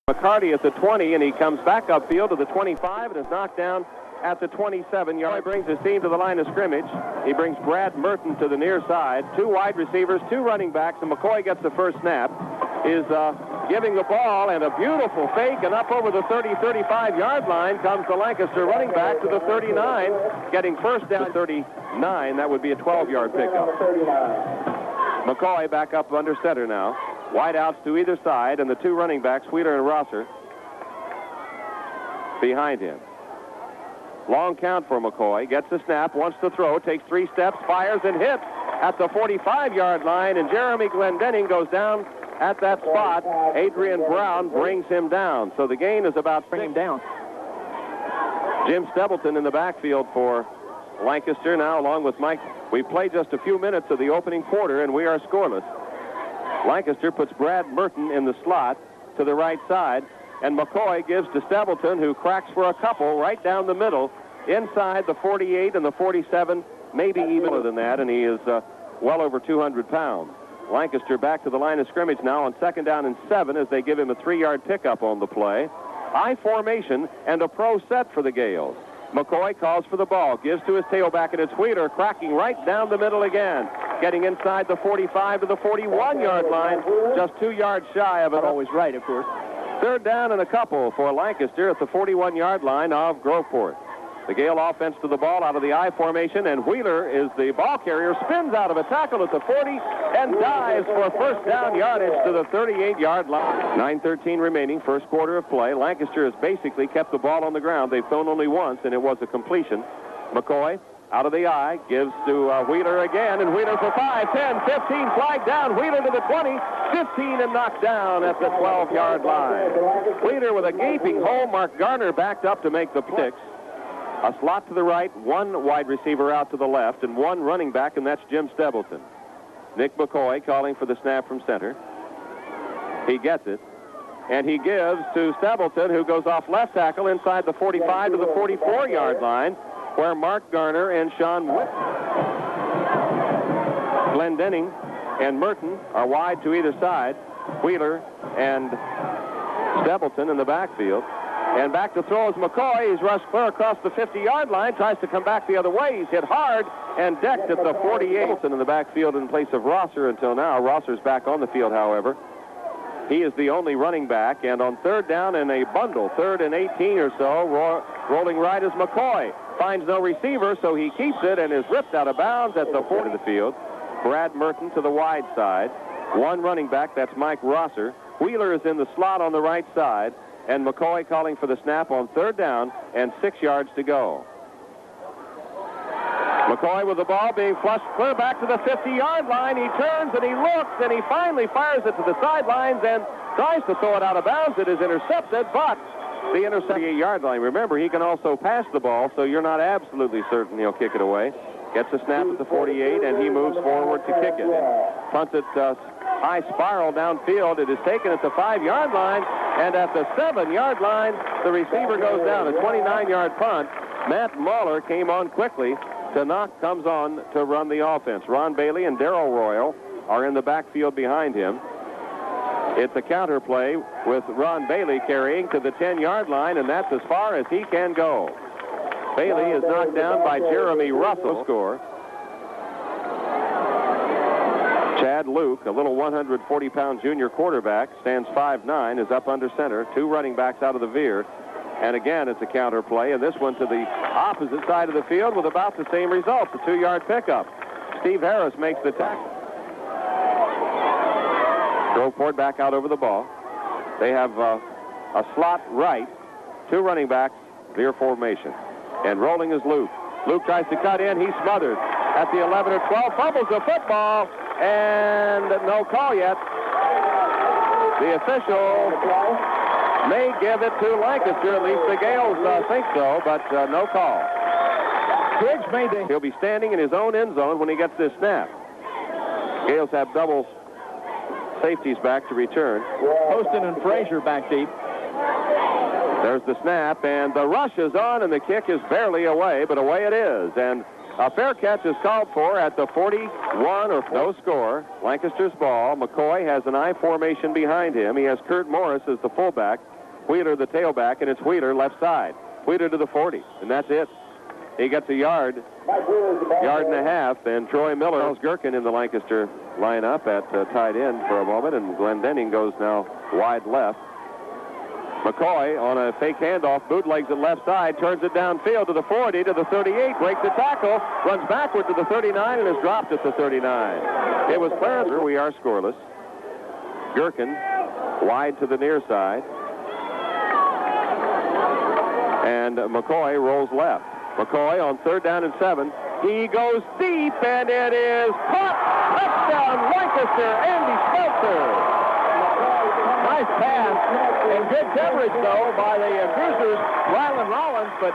McCarty at the 20, and he comes back upfield to the 25 and is knocked down at the 27-yard. He brings his team to the line of scrimmage. He brings Brad Merton to the near side. Two wide receivers, two running backs, and McCoy gets the first snap. Is giving the ball, and a beautiful fake, and up over the 35-yard line comes the Lancaster running back to the 39, getting first down 39. That would be a 12-yard pickup. McCoy back up under center now. Wide outs to either side, and the two running backs, Wheeler and Rosser, behind him. Long count for McCoy. Gets the snap, wants to throw, takes 3 steps, fires, and hits at the 45-yard line, and Jeremy Glendenning goes down at that spot. Adrian Brown brings him down. So the gain is about 6. Him down. Jim Stebleton in the backfield for Lancaster now, along with Mike. We've played just a few minutes of the opening quarter, and we are scoreless. Lancaster puts Brad Merton in the slot to the right side, and McCoy gives to Stebleton, who cracks for a couple right down the middle, inside the 48 and the 47, maybe even more than that, and he is well over 200 pounds. Lancaster back to the line of scrimmage now on 2nd down and 7 as they give him a 3-yard pickup on the play. High formation and a pro set for the Gales. McCoy calls for the ball, gives to his tailback, and it's Wheeler cracking right down the middle again, getting inside the 45 to the 41-yard line, just 2 yards shy of it. Always right, of course. 3rd down and a couple for Lancaster at the 41-yard line of Groveport. The Gale offense to the ball out of the I formation, and Wheeler is the ball carrier, spins out of a tackle at the 40, and dives for first down yardage to the 38-yard line. 9:13 remaining, first quarter of play. Lancaster has basically kept the ball on the ground. They've thrown only once, and it was a completion. McCoy out of the I, gives to Wheeler again, and Wheeler for 5, 10, 15, flag down. Wheeler to the 20, 15, and knocked down at the 12-yard line. Wheeler with a gaping hole. Mark Garner backed up to make the 6. A slot to the right, 1 wide receiver out to the left, and 1 running back, and that's Jim Stebleton. Nick McCoy calling for the snap from center. He gets it, and he gives to Stebleton, who goes off left tackle inside the 45 to the 44-yard line, where Mark Garner and Sean Glendenning and Merton are wide to either side. Wheeler and Stebleton in the backfield. And back to throw is McCoy. He's rushed clear across the 50-yard line, tries to come back the other way. He's hit hard and decked at the 48. In the backfield in place of Rosser until now. Rosser's back on the field, however. He is the only running back, and on 3rd down in a bundle, 3rd and 18 or so, rolling right is McCoy. Finds no receiver, so he keeps it and is ripped out of bounds at the 40 of the field. Brad Merton to the wide side. 1 running back, that's Mike Rosser. Wheeler is in the slot on the right side, and McCoy calling for the snap on 3rd down and 6 yards to go. McCoy with the ball being flushed clear back to the 50-yard line. He turns and he looks, and he finally fires it to the sidelines and tries to throw it out of bounds. It is intercepted, but the interception 8-yard line. Remember, he can also pass the ball, so you're not absolutely certain he'll kick it away. Gets a snap at the 48, and he moves forward to kick it. Punts it high spiral downfield. It is taken at the 5-yard line, and at the 7-yard line, the receiver goes down. A 29-yard punt. Matt Mahler came on quickly. Tanakh comes on to run the offense. Ron Bailey and Darrell Royal are in the backfield behind him. It's a counter play with Ron Bailey carrying to the 10-yard line, and that's as far as he can go. Bailey is knocked down by Jeremy Russell. Score. Chad Luke, a little 140-pound junior quarterback, stands 5'9", is up under center. 2 running backs out of the veer. And again, it's a counter play, and this one to the opposite side of the field with about the same result, a 2-yard pickup. Steve Harris makes the tackle. Groveport back out over the ball. They have a slot right, 2 running backs, veer formation. And rolling is Luke. Luke tries to cut in. He's smothered at the 11 or 12. Fumbles the football, and no call yet. The official may give it to Lancaster. At least the Gales think so, but no call. Briggs made the... He'll be standing in his own end zone when he gets this snap. Gales have double safeties back to return. Poston and Frazier back deep. There's the snap, and the rush is on, and the kick is barely away, but away it is. And A fair catch is called for at the 41 or no score. Lancaster's ball. McCoy has an I formation behind him. He has Kurt Morris as the fullback, Wheeler the tailback, and it's Wheeler left side. Wheeler to the 40, and that's it. He gets a yard and a half, and Troy Miller Charles Gherkin in the Lancaster lineup at tight end for a moment, and Glendenning goes now wide left. McCoy on a fake handoff, bootlegs it left side, turns it downfield to the 40, to the 38, breaks the tackle, runs backward to the 39, and is dropped at the 39. It was clearance. We are scoreless. Gherkin wide to the near side. And McCoy rolls left. McCoy on 3rd down and 7. He goes deep, and it is caught. Touchdown, Lancaster, Andy Smeltzer. Nice pass, and good coverage, though, by the Cruisers, Ryland Rollins, but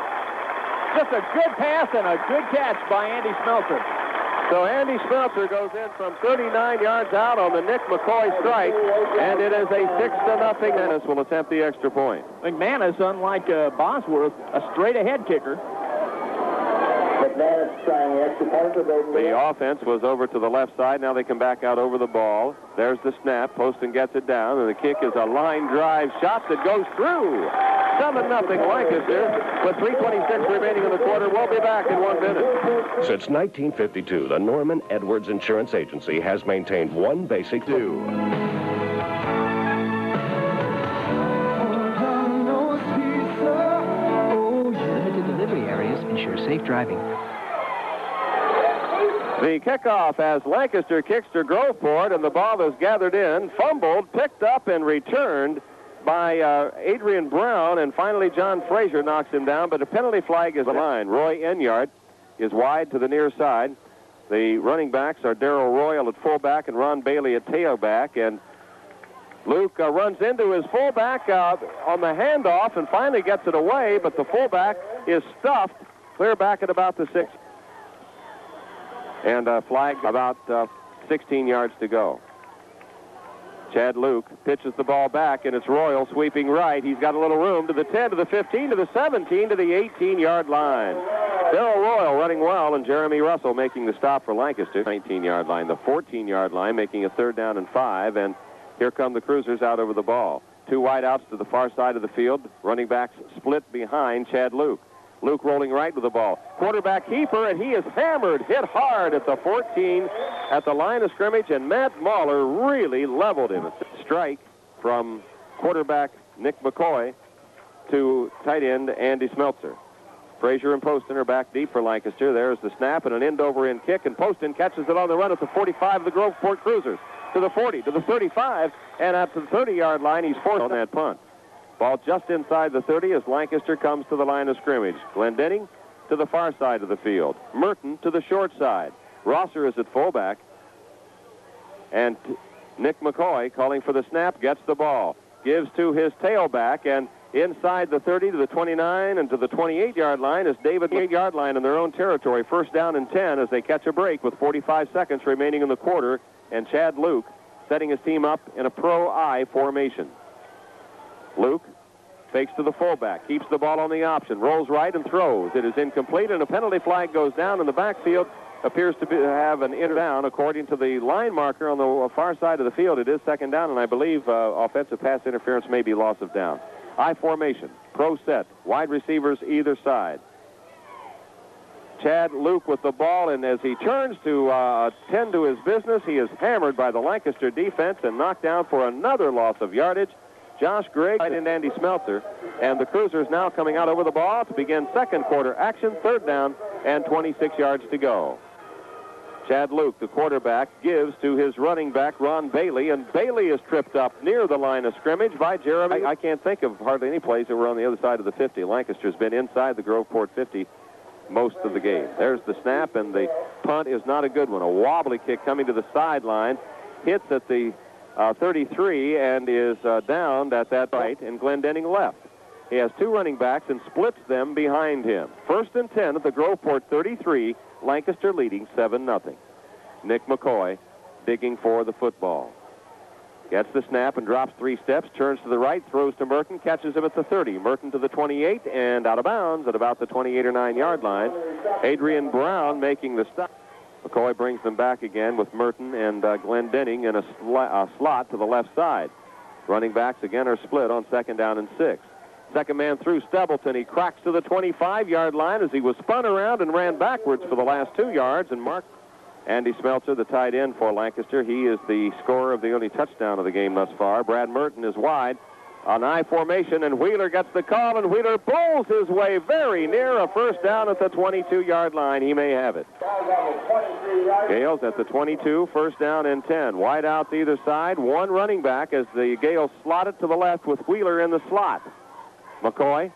just a good pass and a good catch by Andy Smeltzer. So Andy Smeltzer goes in from 39 yards out on the Nick McCoy strike, and it is a 6-0. Dennis will attempt the extra point. McManus, unlike Bosworth, a straight-ahead kicker. The offense was over to the left side. Now they come back out over the ball. There's the snap. Poston gets it down, and the kick is a line drive shot that goes through. 7-0 Lancaster with 3:26 remaining in the quarter. We'll be back in 1 minute. Since 1952, the Norman Edwards Insurance Agency has maintained one basic due. Limited delivery areas ensure safe driving. The kickoff as Lancaster kicks to Groveport, and the ball is gathered in, fumbled, picked up, and returned by Adrian Brown, and finally John Frazier knocks him down, but a penalty flag is the line. Roy Enyart is wide to the near side. The running backs are Darrell Royal at fullback and Ron Bailey at tailback, and Luke runs into his fullback on the handoff and finally gets it away, but the fullback is stuffed clear back at about the 6. And a flag about 16 yards to go. Chad Luke pitches the ball back, and it's Royal sweeping right. He's got a little room to the 10, to the 15, to the 17, to the 18-yard line. Darrell Royal running well, and Jeremy Russell making the stop for Lancaster. 19-yard line, the 14-yard line, making a 3rd down and 5, and here come the Cruisers out over the ball. 2 wide outs to the far side of the field. Running backs split behind Chad Luke. Luke rolling right with the ball. Quarterback keeper, and he is hammered, hit hard at the 14 at the line of scrimmage, and Matt Mahler really leveled him. Strike from quarterback Nick McCoy to tight end Andy Smeltzer. Frazier and Poston are back deep for Lancaster. There's the snap and an end-over-end kick, and Poston catches it on the run at the 45 of the Groveport Cruisers. To the 40, to the 35, and at the 30-yard line, he's forced on that punt. Ball just inside the 30 as Lancaster comes to the line of scrimmage. Glendenning to the far side of the field. Merton to the short side. Rosser is at fullback. And Nick McCoy calling for the snap, gets the ball. Gives to his tailback, and inside the 30 to the 29 and to the 28-yard line is David 8-yard line in their own territory. 1st down and 10 as they catch a break with 45 seconds remaining in the quarter. And Chad Luke setting his team up in a pro-I formation. Luke fakes to the fullback, keeps the ball on the option, rolls right and throws. It is incomplete, and a penalty flag goes down in the backfield. Appears to have an inter down. According to the line marker on the far side of the field, it is 2nd down, and I believe offensive pass interference may be loss of down. I formation, pro set, wide receivers either side. Chad Luke with the ball, and as he turns to tend to his business, he is hammered by the Lancaster defense and knocked down for another loss of yardage. Josh Griggs and Andy Smeltzer, and the Cruisers now coming out over the ball to begin 2nd quarter action. 3rd down and 26 yards to go. Chad Luke, the quarterback, gives to his running back, Ron Bailey, and Bailey is tripped up near the line of scrimmage by Jeremy. I can't think of hardly any plays that were on the other side of the 50. Lancaster's been inside the Groveport 50 most of the game. There's the snap, and the punt is not a good one. A wobbly kick coming to the sideline, hits at the 33 and is downed at that right, and Glendenning left. He has 2 running backs and splits them behind him. 1st and 10 at the Groveport 33, Lancaster leading 7-0. Nick McCoy digging for the football. Gets the snap and drops 3 steps, turns to the right, throws to Merton, catches him at the 30. Merton to the 28 and out of bounds at about the 28 or 9-yard line. Adrian Brown making the stop. McCoy brings them back again with Merton and Glendenning in a slot to the left side. Running backs again are split on 2nd down and 6. Second man through Stapleton. He cracks to the 25-yard line as he was spun around and ran backwards for the last 2 yards and marked. Andy Smeltzer, the tight end for Lancaster. He is the scorer of the only touchdown of the game thus far. Brad Merton is wide on I formation, and Wheeler gets the call, and Wheeler bowls his way very near a first down at the 22-yard line. He may have it. Gales at the 22, first down and 10. Wide outs either side, 1 running back as the Gales slot it to the left with Wheeler in the slot. McCoy,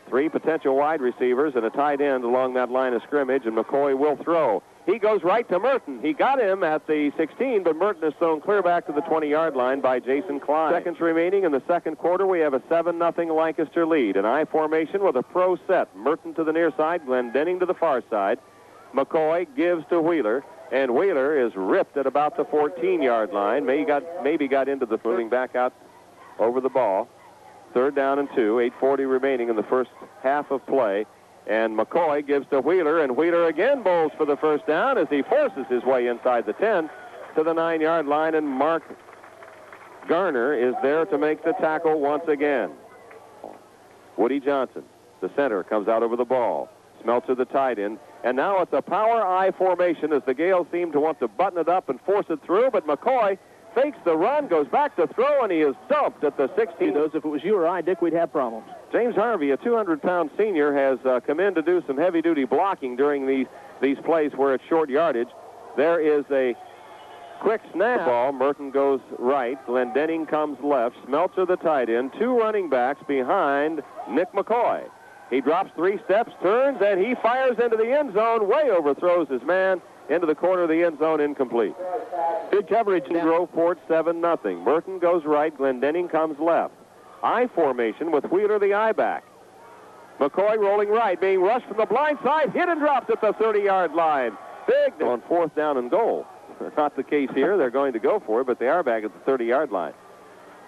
3 potential wide receivers and a tight end along that line of scrimmage, and McCoy will throw. He goes right to Merton. He got him at the 16, but Merton is thrown clear back to the 20-yard line by Jason Klein. Seconds remaining in the second quarter. We have a 7-0 Lancaster lead. An I formation with a pro set. Merton to the near side, Glendenning to the far side. McCoy gives to Wheeler, and Wheeler is ripped at about the 14-yard line. Maybe got into the moving back out over the ball. 3rd down and 2, 8:40 remaining in the first half of play. And McCoy gives to Wheeler, and Wheeler again bowls for the first down as he forces his way inside the 10 to the 9-yard line, and Mark Garner is there to make the tackle once again. Woody Johnson, the center, comes out over the ball. Smeltzer, the tight end. And now it's a power I formation as the Gales seem to want to button it up and force it through, but McCoy fakes the run, goes back to throw, and he is dumped at the 16. If it was you or I, Dick, we'd have problems. James Harvey, a 200-pound senior, has come in to do some heavy-duty blocking during these plays where it's short yardage. There is a quick snap ball. Merton goes right. Glendenning comes left. Smeltzer, the tight end. 2 running backs behind Nick McCoy. He drops 3 steps, turns, and he fires into the end zone, way overthrows his man into the corner of the end zone, incomplete. Good coverage in Groveport, 7-0. Merton goes right. Glendenning comes left. I formation with Wheeler, the I-back. McCoy rolling right, being rushed from the blind side, hit and dropped at the 30-yard line. Big on 4th down and goal. Not the case here. They're going to go for it, but they are back at the 30-yard line.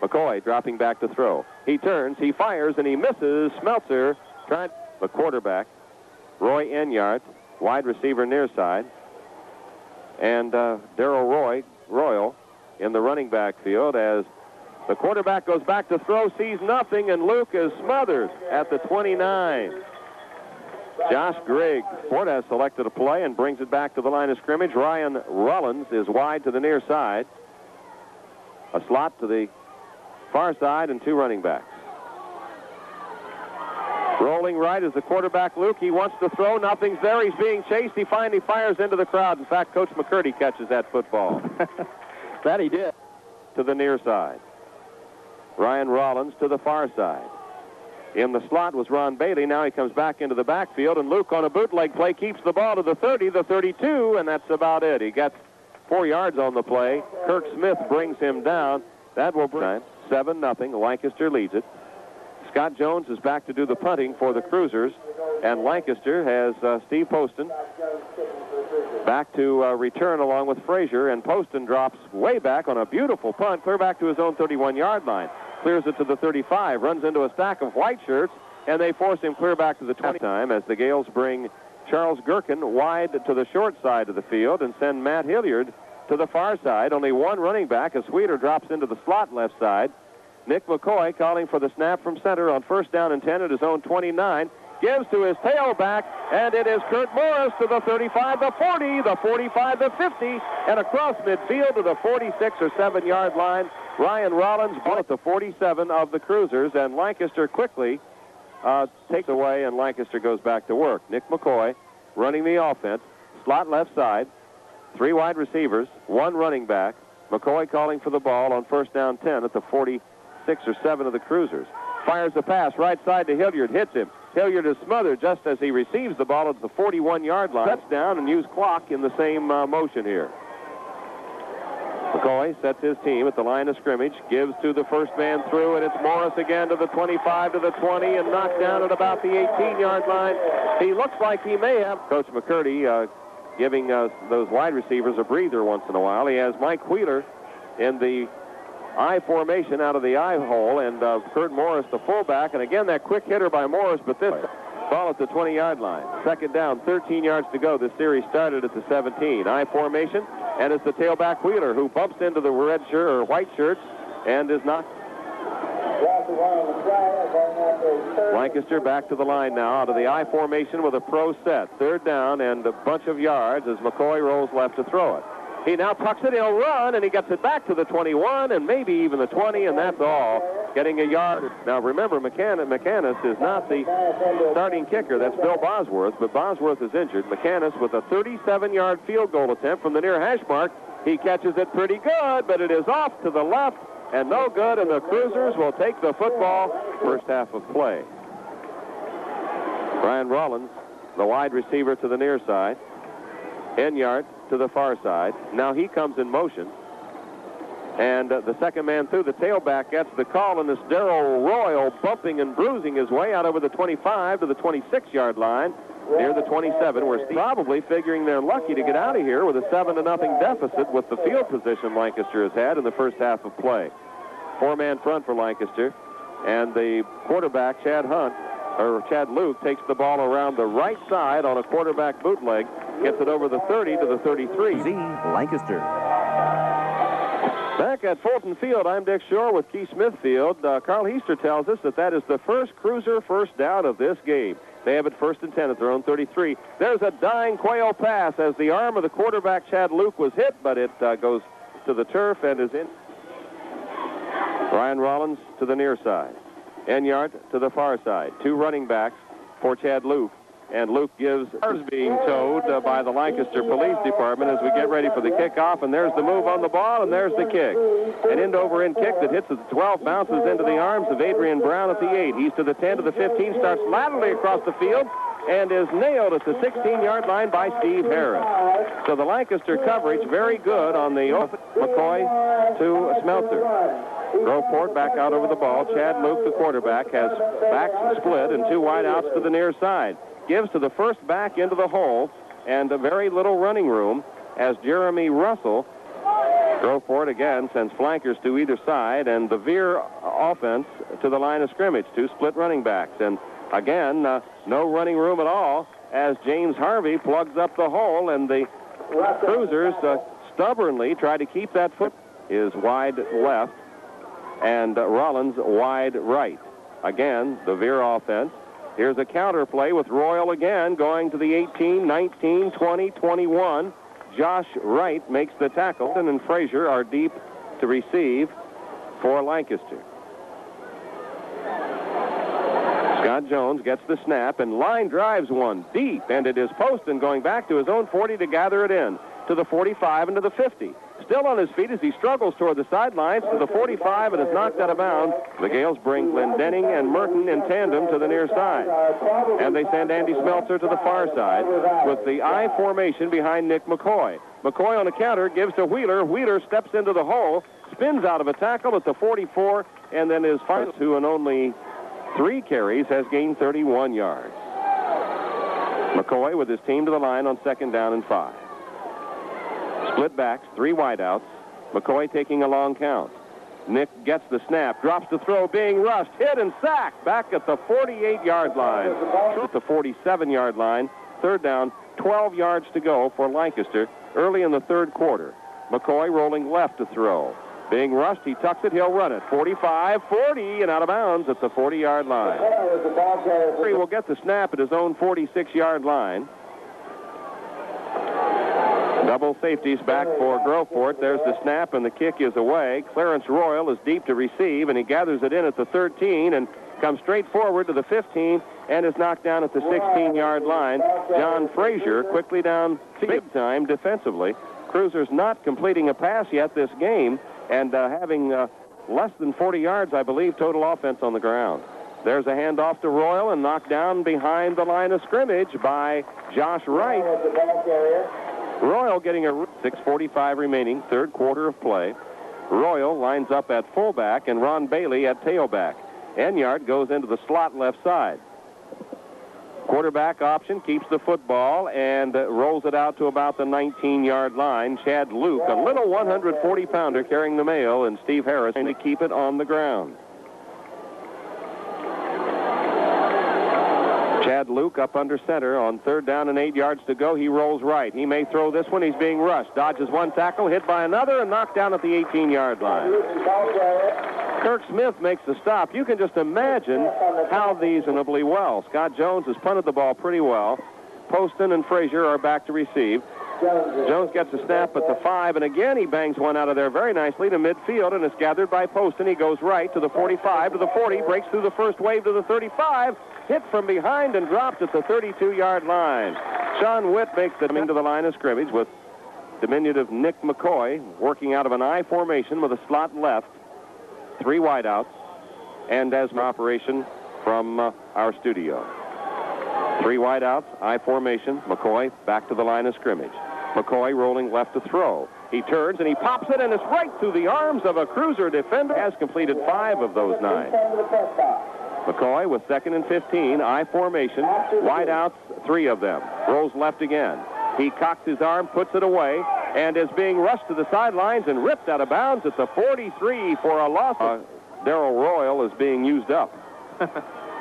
McCoy dropping back to throw. He turns, he fires, and he misses. Smeltzer trying. The quarterback, Roy Enyart, wide receiver near side. And Darrell Royal in the running back field as the quarterback goes back to throw, sees nothing, and Luke is smothered at the 29. Josh Grigg, Ford has selected a play and brings it back to the line of scrimmage. Ryan Rollins is wide to the near side. A slot to the far side and 2 running backs. Rolling right is the quarterback, Luke. He wants to throw. Nothing's there. He's being chased. He finally fires into the crowd. In fact, Coach McCurdy catches that football. That he did. To the near side. Ryan Rollins to the far side. In the slot was Ron Bailey. Now he comes back into the backfield, and Luke on a bootleg play keeps the ball to the 30, the 32, and that's about it. He gets 4 yards on the play. Kirk Smith brings him down. That will bring 7-0. Lancaster leads it. Scott Jones is back to do the punting for the Cruisers, and Lancaster has Steve Poston back to return along with Frazier, and Poston drops way back on a beautiful punt, clear back to his own 31-yard line. Clears it to the 35, runs into a stack of white shirts, and they force him clear back to the 20 time as the Gales bring Charles Gherkin wide to the short side of the field and send Matt Hilliard to the far side. Only 1 running back as Sweeter drops into the slot left side. Nick McCoy calling for the snap from center on 1st down and 10 at his own 29. Gives to his tailback, and it is Kurt Morris to the 35, the 40, the 45, the 50, and across midfield to the 46 or 7-yard line. Ryan Rollins ball at the 47 of the Cruisers, and Lancaster quickly takes away, and Lancaster goes back to work. Nick McCoy running the offense, slot left side, 3 wide receivers, 1 running back. McCoy calling for the ball on 1st down 10 at the 46 or 7 of the Cruisers. Fires the pass right side to Hilliard, hits him. Hilliard is smothered just as he receives the ball at the 41-yard line. Touchdown and use clock in the same motion here. McCoy sets his team at the line of scrimmage, gives to the first man through, and it's Morris again to the 25, to the 20, and knocked down at about the 18-yard line. He looks like he may have. Coach McCurdy giving those wide receivers a breather once in a while. He has Mike Wheeler in the I formation out of the I hole, and Kurt Morris, the fullback. And again, that quick hitter by Morris, but this ball at the 20-yard line. Second down, 13 yards to go. This series started at the 17. I formation, and it's the tailback Wheeler who bumps into the red shirt or white shirts and is knocked. Lancaster back to the line now out of the I formation with a pro set. Third down and a bunch of yards as McCoy rolls left to throw it. He now tucks it, he'll run, and he gets it back to the 21 and maybe even the 20, and that's all. Getting a yard. Now remember, McManus is not the starting kicker. That's Bill Bosworth, but Bosworth is injured. McManus with a 37-yard field goal attempt from the near hash mark. He catches it pretty good, but it is off to the left and no good, and the Cruisers will take the football first half of play. Brian Rollins, the wide receiver to the near side. Enyart to the far side. Now he comes in motion. And the second man through, the tailback gets the call, and this Darrell Royal bumping and bruising his way out over the 25 to the 26-yard line, near the 27, where Steve probably figuring they're lucky to get out of here with a 7-0 deficit with the field position Lancaster has had in the first half of play. Four-man front for Lancaster, and the quarterback, Chad Luke, takes the ball around the right side on a quarterback bootleg, gets it over the 30 to the 33. Lancaster. Back at Fulton Field, I'm Dick Shore with Keith Smithfield. Carl Heister tells us that is the first Cruiser first down of this game. They have it first and 10 at their own 33. There's a dying Quail pass as the arm of the quarterback, Chad Luke, was hit, but it goes to the turf and is in. Brian Rollins to the near side. Enyart to the far side. Two running backs for Chad Luke. And Luke gives cars being towed by the Lancaster Police Department as we get ready for the kickoff. And there's the move on the ball, and there's the kick. An end-over-end kick that hits at the 12, bounces into the arms of Adrian Brown at the 8. He's to the 10 to the 15, starts laterally across the field, and is nailed at the 16-yard line by Steve Harris. So the Lancaster coverage very good on the McCoy to Smeltzer. Groveport back out over the ball. Chad Luke, the quarterback, has backs split and two wideouts to the near side. Gives to the first back into the hole, and a very little running room as Jeremy Russell. Groveport again sends flankers to either side, and the Veer offense to the line of scrimmage. Two split running backs, and again, no running room at all as James Harvey plugs up the hole, and the Cruisers stubbornly try to keep that foot. Is wide left, and Rollins wide right. Again, the Veer offense. Here's a counter play with Royal again going to the 18, 19, 20, 21. Josh Wright makes the tackle, and Frazier are deep to receive for Lancaster. Scott Jones gets the snap and line drives one deep, and it is Poston going back to his own 40 to gather it in to the 45 and to the 50. Still on his feet as he struggles toward the sidelines to the 45 and is knocked out of bounds. The Gales bring Glendenning and Merton in tandem to the near side. And they send Andy Smeltzer to the far side with the I formation behind Nick McCoy. McCoy on a counter gives to Wheeler. Wheeler steps into the hole, spins out of a tackle at the 44, and then is fired to, and only 3 carries, has gained 31 yards. McCoy with his team to the line on second down and 5. Split backs, 3 wideouts. McCoy taking a long count. Nick gets the snap, drops the throw, being rushed, hit and sacked back at the 48-yard line. At the 47-yard line, third down, 12 yards to go for Lancaster early in the third quarter. McCoy rolling left to throw. Being rushed, he tucks it, he'll run it. 45, 40, and out of bounds at the 40-yard line. He will get the snap at his own 46-yard line. Double safeties back for Groveport. There's the snap, and the kick is away. Clarence Royal is deep to receive, and he gathers it in at the 13 and comes straight forward to the 15 and is knocked down at the 16-yard line. John Frazier quickly down big time defensively. Cruisers not completing a pass yet this game and having less than 40 yards, I believe, total offense on the ground. There's a handoff to Royal and knocked down behind the line of scrimmage by Josh Wright. Royal getting a 6:45 remaining, third quarter of play. Royal lines up at fullback and Ron Bailey at tailback. Enyart goes into the slot left side. Quarterback option, keeps the football and rolls it out to about the 19-yard line. Chad Luke, a little 140-pounder carrying the mail, and Steve Harris to keep it on the ground. Chad Luke up under center on 3rd down and 8 yards to go. He rolls right. He may throw this one. He's being rushed. Dodges one tackle, hit by another, and knocked down at the 18-yard line. Kirk Smith makes the stop. You can just imagine how reasonably well. Scott Jones has punted the ball pretty well. Poston and Frazier are back to receive. Jones gets a snap at the 5, and again he bangs one out of there very nicely to midfield, and it's gathered by Poston. He goes right to the 45, to the 40, breaks through the first wave to the 35, hit from behind and dropped at the 32-yard line. Sean Witt makes the into the line of scrimmage with diminutive Nick McCoy working out of an I formation with a slot left. 3 wideouts, and as an operation from our studio. 3 wideouts, I formation. McCoy back to the line of scrimmage. McCoy rolling left to throw. He turns and he pops it, and it's right through the arms of a Cruiser defender. Has completed 5 of those 9. McCoy with 2nd and 15, I formation. Wideouts, 3 of them. Rolls left again. He cocks his arm, puts it away, and is being rushed to the sidelines and ripped out of bounds at the 43 for a loss. Darrell Royal is being used up.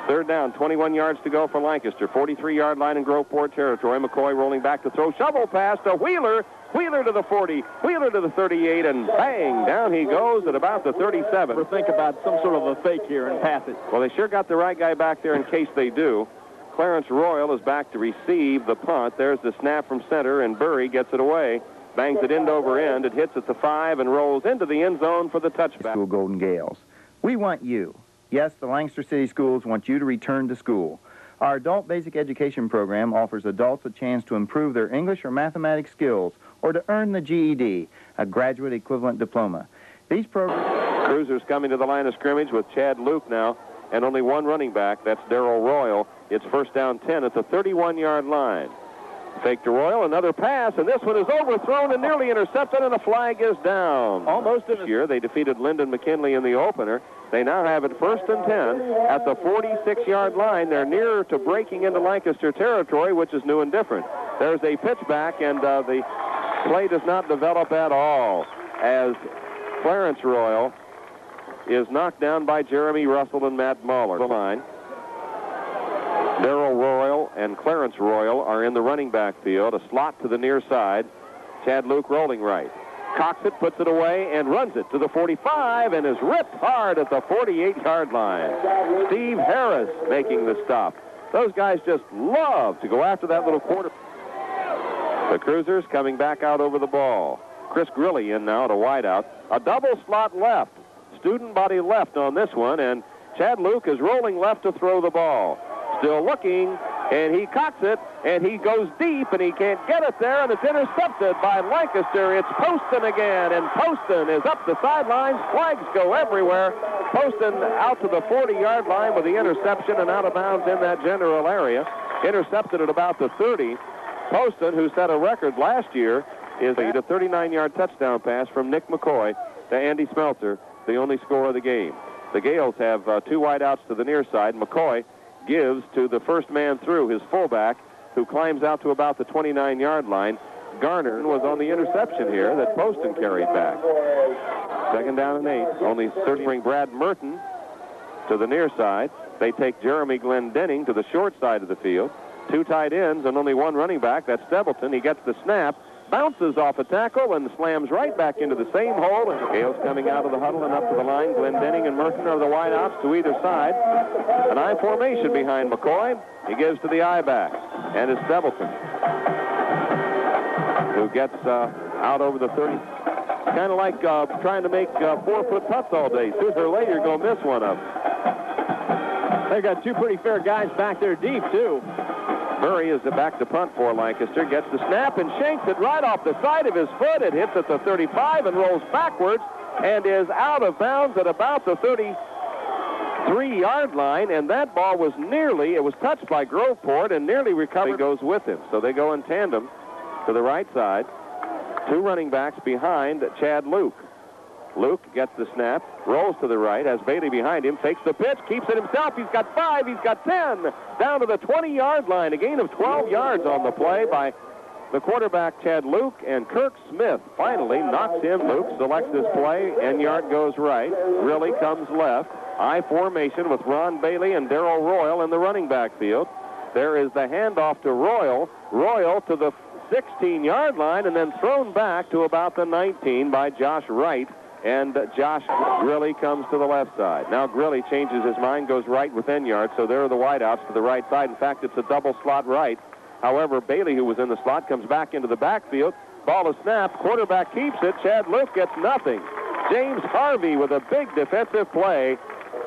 3rd down, 21 yards to go for Lancaster. 43-yard line in Groveport territory. McCoy rolling back to throw. Shovel pass to Wheeler. Wheeler to the 40. Wheeler to the 38, and bang, down he goes at about the 37. We'll think about some sort of a fake here and pass it. Well, they sure got the right guy back there in case they do. Clarence Royal is back to receive the punt. There's the snap from center, and Burry gets it away. Bangs it end over end. It hits at the 5 and rolls into the end zone for the touchback. School Golden Gales. We want you. Yes, the Lancaster City Schools want you to return to school. Our adult basic education program offers adults a chance to improve their English or mathematics skills or to earn the GED, a graduate equivalent diploma. These programs... Cruisers coming to the line of scrimmage with Chad Luke now, and only 1 running back. That's Darrell Royal. It's 1st down 10 at the 31-yard line. Fake to Royal, another pass, and this one is overthrown and nearly intercepted, and a flag is down. Almost this year, they defeated Lyndon McKinley in the opener. They now have it 1st and 10 at the 46-yard line. They're nearer to breaking into Lancaster territory, which is new and different. There's a pitch back, and the play does not develop at all as Clarence Royal is knocked down by Jeremy Russell and Matt Mahler. The line. Darrell Royal and Clarence Royal are in the running back field. A slot to the near side. Chad Luke rolling right. Cocks it, puts it away, and runs it to the 45 and is ripped hard at the 48-yard line. Steve Harris making the stop. Those guys just love to go after that little quarter. The Cruisers coming back out over the ball. Chris Grilly in now to wideout. A double slot left. Student body left on this one, and Chad Luke is rolling left to throw the ball. Still looking, and he cocks it, and he goes deep, and he can't get it there, and it's intercepted by Lancaster. It's Poston again, and Poston is up the sidelines. Flags go everywhere. Poston out to the 40-yard line with the interception and out of bounds in that general area. Intercepted at about the 30. Poston, who set a record last year, is a 39-yard touchdown pass from Nick McCoy to Andy Smeltzer, the only score of the game. The Gales have 2 wideouts to the near side. McCoy gives to the first man through, his fullback, who climbs out to about the 29-yard line. Garner was on the interception here that Poston carried back. 2nd down and 8. Only 30. Bring Brad Merton to the near side. They take Jeremy Glendenning to the short side of the field. 2 tight ends and only 1 running back. That's Stebleton. He gets the snap, bounces off a tackle, and slams right back into the same hole. And Gales coming out of the huddle and up to the line. Glendenning and Merton are the wideouts to either side. An I formation behind McCoy. He gives to the I back. And it's Stebleton, who gets out over the 30. Kind of like trying to make 4-foot putts all day. Sooner or later, you're going to miss one of them. They've got 2 pretty fair guys back there deep, too. Murray is back to punt for Lancaster, gets the snap and shanks it right off the side of his foot. It hits at the 35 and rolls backwards and is out of bounds at about the 33-yard line, and that ball was it was touched by Groveport and nearly recovered. He goes with him, so they go in tandem to the right side. 2 running backs behind Chad Luke. Luke gets the snap, rolls to the right, has Bailey behind him, takes the pitch, keeps it himself. He's got 5, he's got 10, down to the 20-yard line. A gain of 12 yards on the play by the quarterback, Chad Luke, and Kirk Smith finally knocks him. Luke selects his play. Enyart goes right. Grilly comes left. I formation with Ron Bailey and Darrell Royal in the running back field. There is the handoff to Royal. Royal to the 16-yard line and then thrown back to about the 19 by Josh Wright. And Josh Grilly comes to the left side. Now Grilly changes his mind, goes right with Enyart, so there are the wideouts to the right side. In fact, it's a double slot right. However, Bailey, who was in the slot, comes back into the backfield. Ball is snapped. Quarterback keeps it. Chad Luke gets nothing. James Harvey with a big defensive play.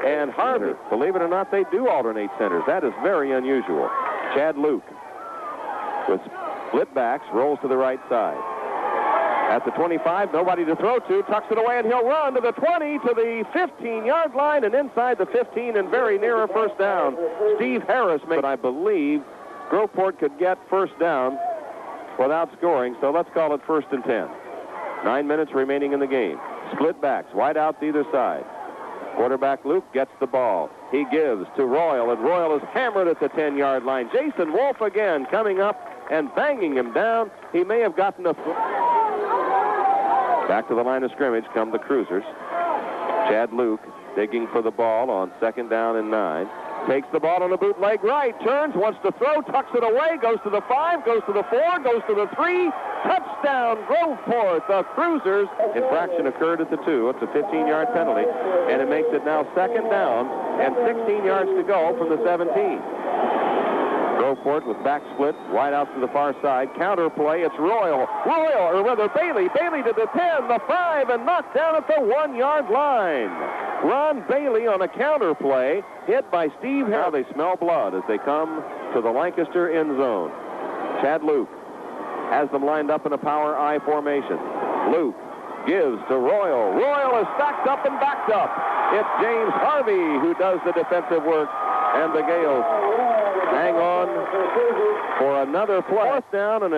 And Harvey, believe it or not, they do alternate centers. That is very unusual. Chad Luke with split backs, rolls to the right side. At the 25, nobody to throw to, tucks it away, and he'll run to the 20, to the 15-yard line, and inside the 15 and very near a first down. Steve Harris made, but I believe Groveport could get first down without scoring, so let's call it 1st and 10. 9 minutes remaining in the game. Split backs, wide outs either side. Quarterback Luke gets the ball. He gives to Royal, and Royal is hammered at the 10-yard line. Jason Wolf again coming up and banging him down. He may have gotten a... Back to the line of scrimmage come the Cruisers. Chad Luke digging for the ball on 2nd down and 9. Takes the ball on a bootleg right, turns, wants to throw, tucks it away, goes to the 5, goes to the 4, goes to the 3. Touchdown, Groveport. The Cruisers. Infraction occurred at the 2. It's a 15-yard penalty, and it makes it now 2nd down and 16 yards to go from the 17. Groveport with back split, wide out to the far side. Counter play, it's Royal, or rather Bailey to the 10, the 5, and knocked down at the 1-yard line. Ron Bailey on a counter play, hit by Steve Harris. Now they smell blood as they come to the Lancaster end zone. Chad Luke has them lined up in a power I formation. Luke gives to Royal. Royal is stacked up and backed up. It's James Harvey who does the defensive work, and the Gales hang on for another play. 4th down and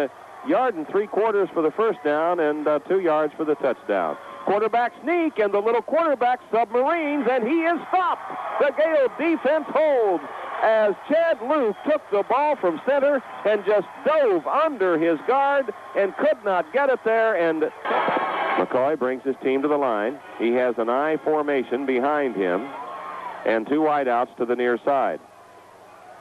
1.75 yards for the first down and 2 yards for the touchdown. Quarterback sneak, and the little quarterback submarines, and he is stopped. The Gale defense holds as Chad Luke took the ball from center and just dove under his guard and could not get it there. And McCoy brings his team to the line. He has an I formation behind him and 2 wideouts to the near side.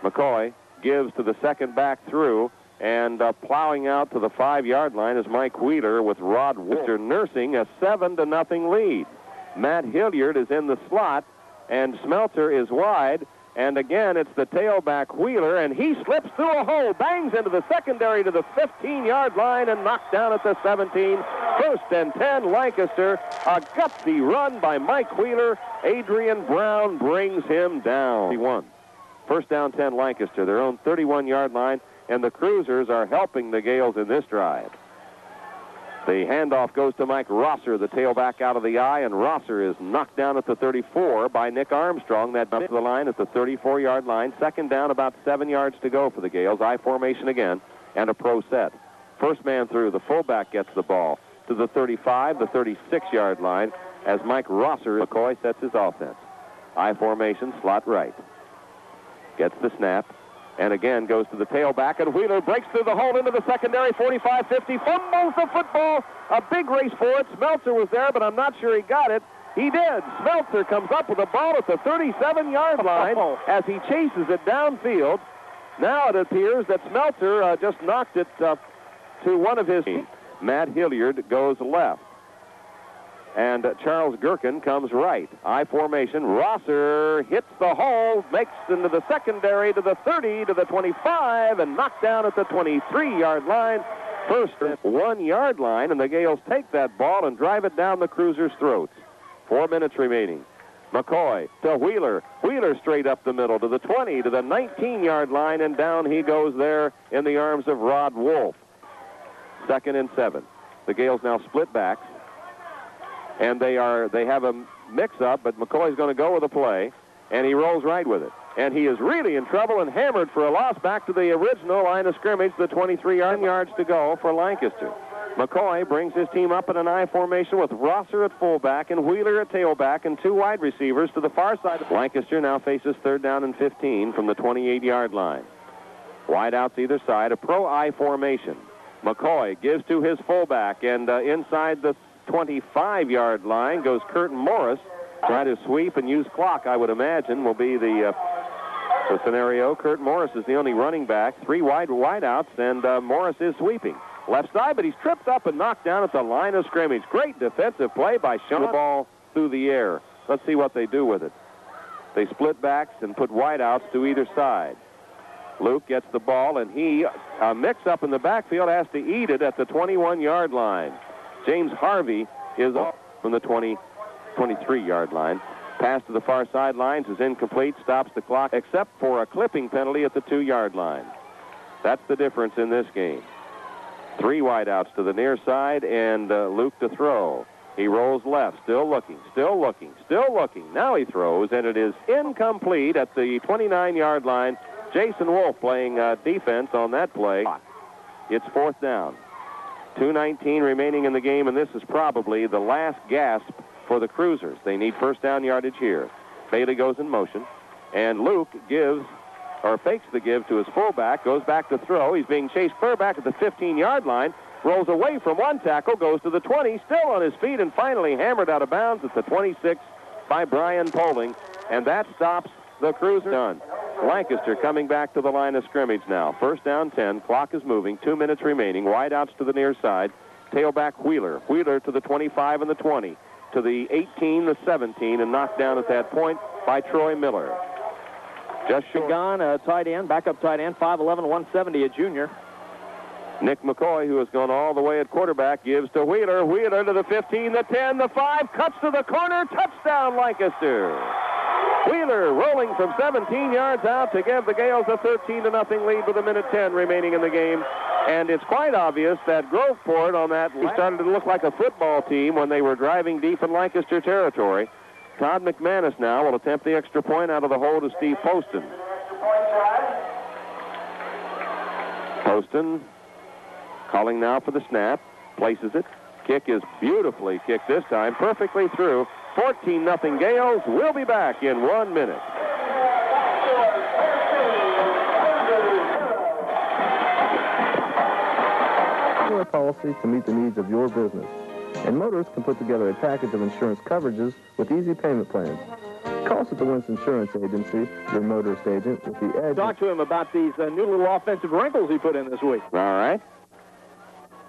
McCoy gives to the second back through, and plowing out to the 5-yard line is Mike Wheeler with Rod Worcester nursing a 7-0 lead. Matt Hilliard is in the slot, and Smelter is wide. And again, it's the tailback Wheeler, and he slips through a hole, bangs into the secondary to the 15-yard line, and knocked down at the 17. 1st and 10, Lancaster. A gutsy run by Mike Wheeler. Adrian Brown brings him down. He won. 1st down 10, Lancaster, their own 31-yard line, and the Cruisers are helping the Gales in this drive. The handoff goes to Mike Rosser, the tailback out of the I, and Rosser is knocked down at the 34 by Nick Armstrong. That up to the line at the 34-yard line. 2nd down, about 7 yards to go for the Gales. I formation again, and a pro set. First man through, the fullback gets the ball to the 35, the 36-yard line, as Mike Rosser, McCoy sets his offense. I formation, slot right. Gets the snap, and again goes to the tailback, and Wheeler breaks through the hole into the secondary, 45-50, fumbles the football. A big race for it. Smeltzer was there, but I'm not sure he got it. He did. Smeltzer comes up with the ball at the 37-yard line as he chases it downfield. Now it appears that Smeltzer just knocked it to one of his team. Matt Hilliard goes left, and Charles Gherkin comes right. I formation. Rosser hits the hole, makes into the secondary to the 30, to the 25, and knocked down at the 23-yard line. 1st 1-yard line, and the Gales take that ball and drive it down the Cruisers' throats. 4 minutes remaining. McCoy to Wheeler. Wheeler straight up the middle to the 20, to the 19-yard line, and down he goes there in the arms of Rod Wolf. 2nd and 7. The Gales now split backs. And they have a mix-up, but McCoy's going to go with a play, and he rolls right with it. And he is really in trouble and hammered for a loss back to the original line of scrimmage, the 23 yards to go for Lancaster. McCoy brings his team up in an I formation with Rosser at fullback and Wheeler at tailback and 2 wide receivers to the far side. Lancaster now faces 3rd down and 15 from the 28-yard line. Wide outs either side, a pro I formation. McCoy gives to his fullback, and inside the 25-yard line goes Curtin Morris. Try to sweep and use clock, I would imagine, will be the scenario. Curtin Morris is the only running back. 3 wide outs, and Morris is sweeping. Left side, but he's tripped up and knocked down at the line of scrimmage. Great defensive play by Sean. The ball through the air. Let's see what they do with it. They split backs and put wideouts to either side. Luke gets the ball, and he, mix-up in the backfield, has to eat it at the 21-yard line. James Harvey is off from the 23-yard line. Pass to the far sidelines is incomplete, stops the clock, except for a clipping penalty at the 2-yard line. That's the difference in this game. 3 wideouts to the near side, and Luke to throw. He rolls left, still looking. Now he throws, and it is incomplete at the 29-yard line. Jason Wolf playing defense on that play. It's 4th down. 2:19 remaining in the game, and this is probably the last gasp for the Cruisers. They need first down yardage here. Bailey goes in motion, and Luke fakes the give to his fullback, goes back to throw. He's being chased clear back at the 15-yard line, rolls away from one tackle, goes to the 20, still on his feet, and finally hammered out of bounds at the 26 by Brian Poling, and that stops the Cruiser. Done. Lancaster coming back to the line of scrimmage now. First down 10, clock is moving, 2 minutes remaining, wideouts to the near side, tailback Wheeler to the 25 and the 20, to the 18, the 17, and knocked down at that point by Troy Miller. Just gone, tight end, backup tight end, 5'11", 170, a junior. Nick McCoy, who has gone all the way at quarterback, gives to Wheeler. Wheeler to the 15, the 10, the 5, cuts to the corner, touchdown Lancaster. Wheeler rolling from 17 yards out to give the Gales a 13-0 lead with 1:10 remaining in the game. And it's quite obvious that Groveport on that started to look like a football team when they were driving deep in Lancaster territory. Todd McManus now will attempt the extra point out of the hole to Steve Poston. Poston calling now for the snap, places it. Kick is beautifully kicked this time, perfectly through. 14-0 Gales. We'll be back in 1 minute. A policy to meet the needs of your business. And motorists can put together a package of insurance coverages with easy payment plans. Call us at the Winston Insurance Agency, your motorist agent, with the edge. Talk to him about these new little offensive wrinkles he put in this week. All right.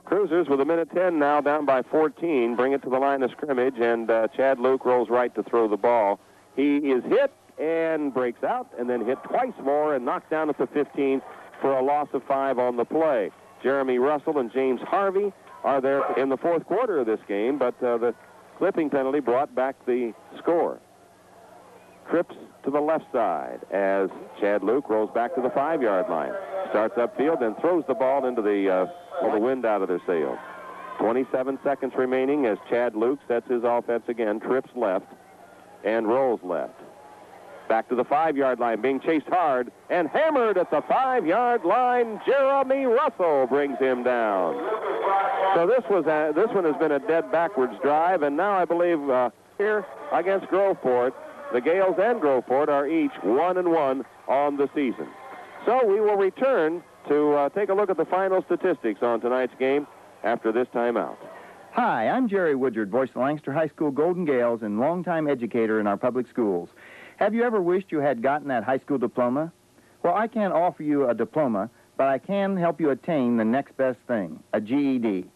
Cruisers with 1:10 now, down by 14, bring it to the line of scrimmage, and Chad Luke rolls right to throw the ball. He is hit and breaks out, and then hit twice more and knocked down at the 15 for a loss of 5 on the play. Jeremy Russell and James Harvey are there in the 4th quarter of this game, but the clipping penalty brought back the score. Trips to the left side as Chad Luke rolls back to the 5-yard line. Starts upfield and throws the ball into the wind out of their sails. 27 seconds remaining as Chad Luke sets his offense again, trips left and rolls left. Back to the 5-yard line, being chased hard and hammered at the 5-yard line. Jeremy Russell brings him down. So this one has been a dead backwards drive, and now I believe here against Groveport, the Gales and Groveport are each 1-1 on the season. So we will return to take a look at the final statistics on tonight's game after this timeout. Hi, I'm Jerry Woodyard, voice of Lancaster High School Golden Gales and longtime educator in our public schools. Have you ever wished you had gotten that high school diploma? Well, I can't offer you a diploma, but I can help you attain the next best thing, a GED.